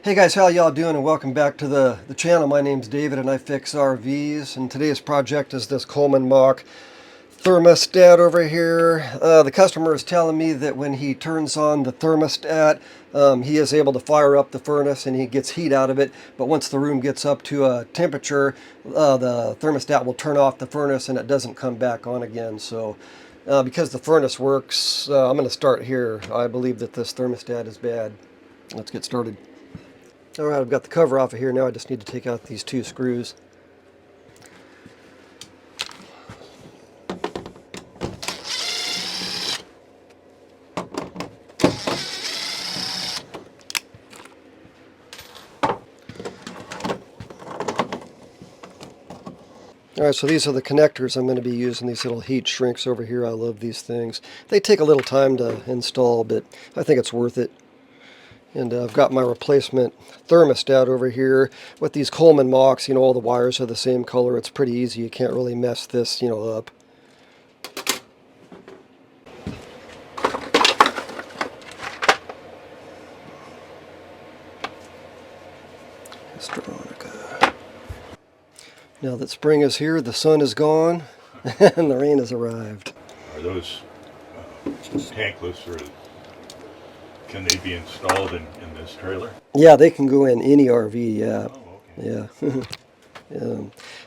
Hey guys, how y'all doing, and welcome back to the channel. My name's David and I fix RVs, and today's project is this Coleman Mach thermostat over here. The customer is telling me that when he turns on the thermostat, he is able to fire up the furnace and he gets heat out of it, but once the room gets up to a temperature, the thermostat will turn off the furnace and it doesn't come back on again. So because the furnace works, I'm going to start here. I believe that this thermostat is bad. Let's get started. Alright, I've got the cover off of here now. I just need to take out these two screws. Alright, so these are the connectors I'm going to be using, these little heat shrinks over here. I love these things. They take a little time to install, but I think it's worth it. And I've got my replacement thermostat over here with these Coleman Machs. You know, all the wires are the same color. It's pretty easy. You can't really mess this, up. Now that spring is here, the sun is gone, and the rain has arrived. Are those tankless, or can they be installed in this trailer? Yeah, they can go in any RV, yeah. Oh, okay. Yeah.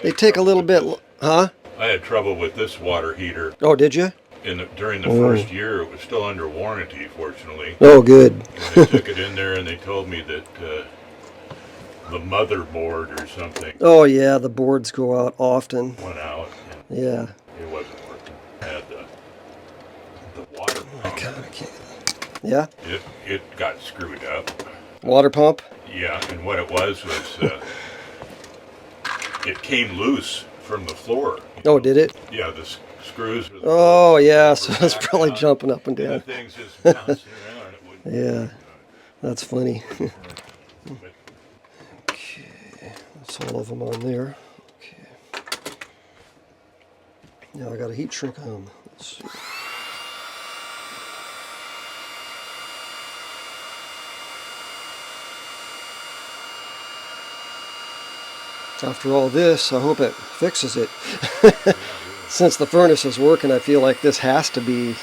They take a little bit, huh? I had trouble with this water heater. Oh, did you? During the first year, it was still under warranty, fortunately. Oh, good. And they took it in there and they told me that the motherboard or something. Oh, yeah, the boards go out often. Went out. Yeah. It wasn't working. I had the water pump. Yeah? It got screwed up. Water pump? Yeah, and what it was it came loose from the floor. Oh, did it? Yeah, the screws. Oh, yeah, so it's probably jumping up and down. And the thing's just bouncing around. It wouldn't. Yeah, that's funny. Okay, that's all of them on there. Okay. Now I got a heat shrink on. Let's see. After all this, I hope it fixes it. Since the furnace is working, I feel like this has to be,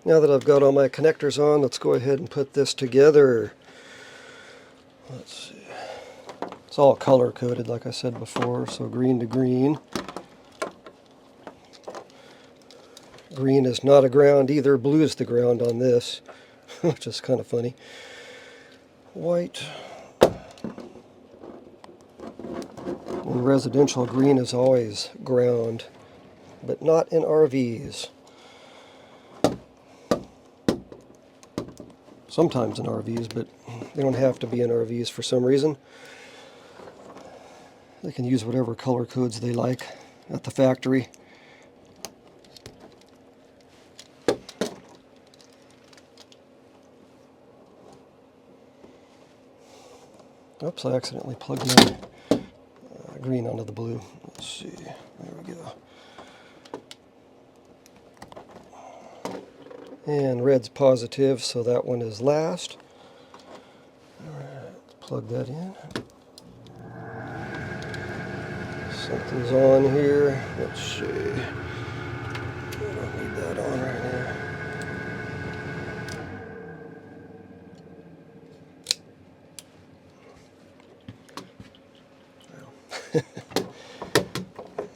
Now that I've got all my connectors on, let's go ahead and put this together. Let's see. It's all color coded, like I said before, so green to green. Green is not a ground either. Blue is the ground on this, which is kind of funny. White. In residential, green is always ground, but not in RVs. Sometimes in RVs, but they don't have to be in RVs for some reason. They can use whatever color codes they like at the factory. Oops, I accidentally plugged my green onto the blue. Let's see. There we go. And red's positive, so that one is last. Alright, let's plug that in. Something's on here. Let's see. I don't need that on right now.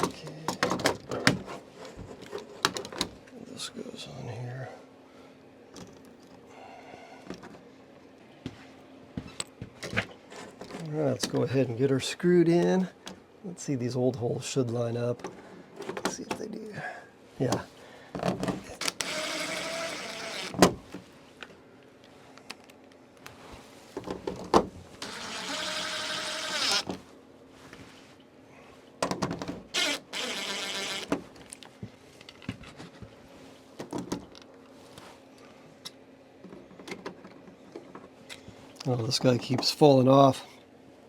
Okay. This goes on here. Alright, let's go ahead and get her screwed in. Let's see, these old holes should line up. Let's see if they do. Yeah. Oh, this guy keeps falling off.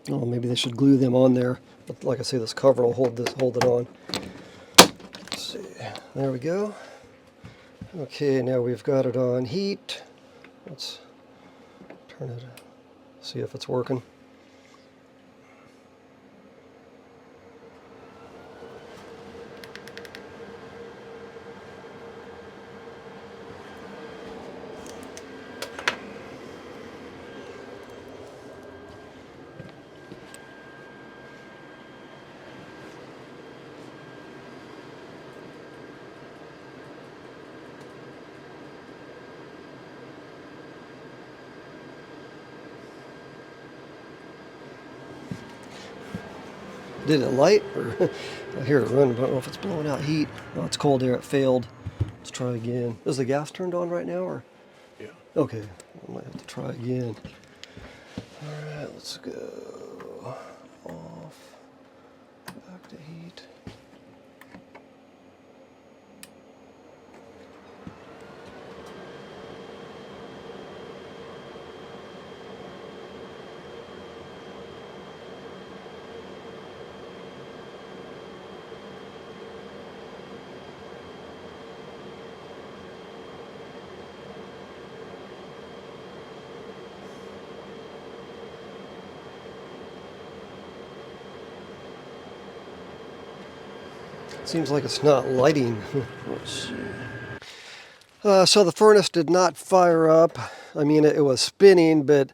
Oh, maybe they should glue them on there. But like I say, this cover will hold it on. Let's see. There we go. Okay, now we've got it on heat. Let's turn it, see if it's working. Did it light? Or I hear it run, but I don't know if it's blowing out heat. Oh, it's cold air. It failed. Let's try again. Is the gas turned on right now, or? Yeah. Okay, I might have to try again. All right, let's go off. Back to heat. Seems like it's not lighting. Let's see. So the furnace did not fire up. I mean, it was spinning, but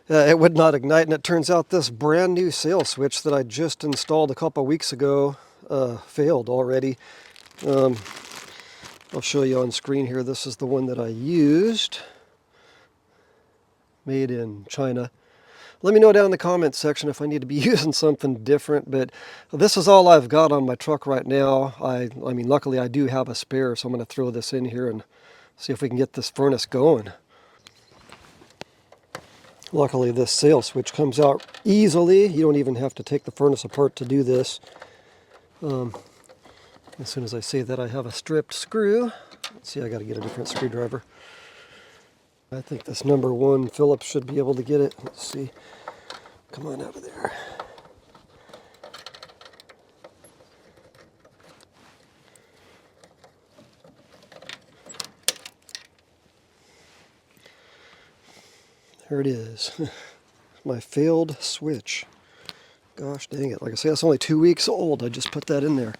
it would not ignite. And it turns out this brand new sail switch that I just installed a couple weeks ago failed already. I'll show you on screen here. This is the one that I used. Made in China. Let me know down in the comments section if I need to be using something different, but this is all I've got on my truck right now. I mean, luckily I do have a spare, so I'm going to throw this in here and see if we can get this furnace going. Luckily this sail switch comes out easily. You don't even have to take the furnace apart to do this. As soon as I say that, I have a stripped screw. Let's see, I got to get a different screwdriver. I think this number 1 Phillips should be able to get it. Let's see. Come on out of there. There it is. My failed switch. Gosh dang it. Like I say, that's only 2 weeks old. I just put that in there.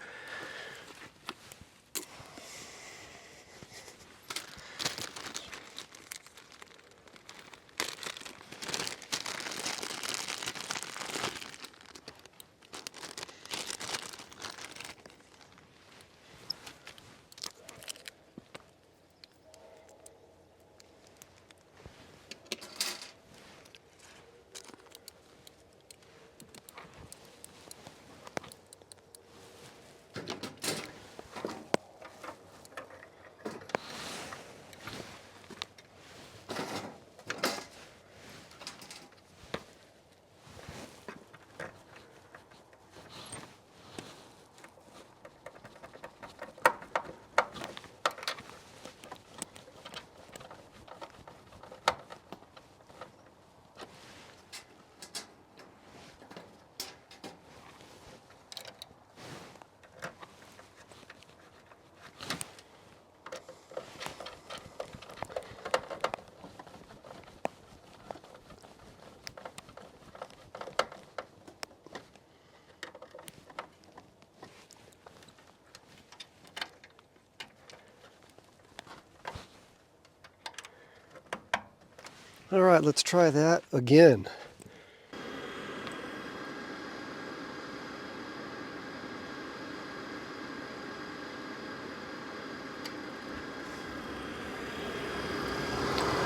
All right, let's try that again.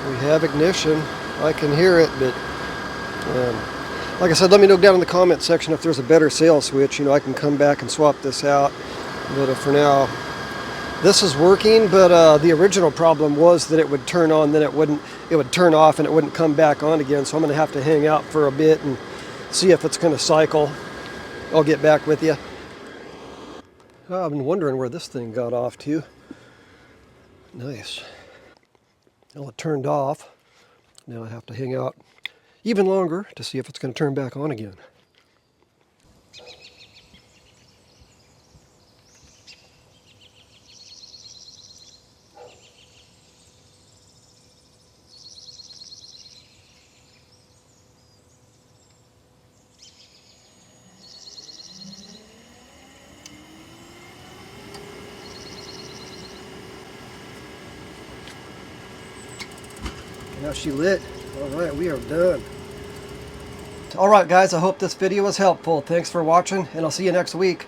We have ignition. I can hear it, but like I said, let me know down in the comment section if there's a better sail switch. You know, I can come back and swap this out. But for now, This is working, but the original problem was that it would turn on, then it would turn off and it wouldn't come back on again. So I'm gonna have to hang out for a bit and see if it's gonna cycle. I'll get back with you. Oh, I've been wondering where this thing got off to. Nice. Well, it turned off. Now I have to hang out even longer to see if it's gonna turn back on again. Now she lit. All right, we are done. All right, guys, I hope this video was helpful. Thanks for watching, and I'll see you next week.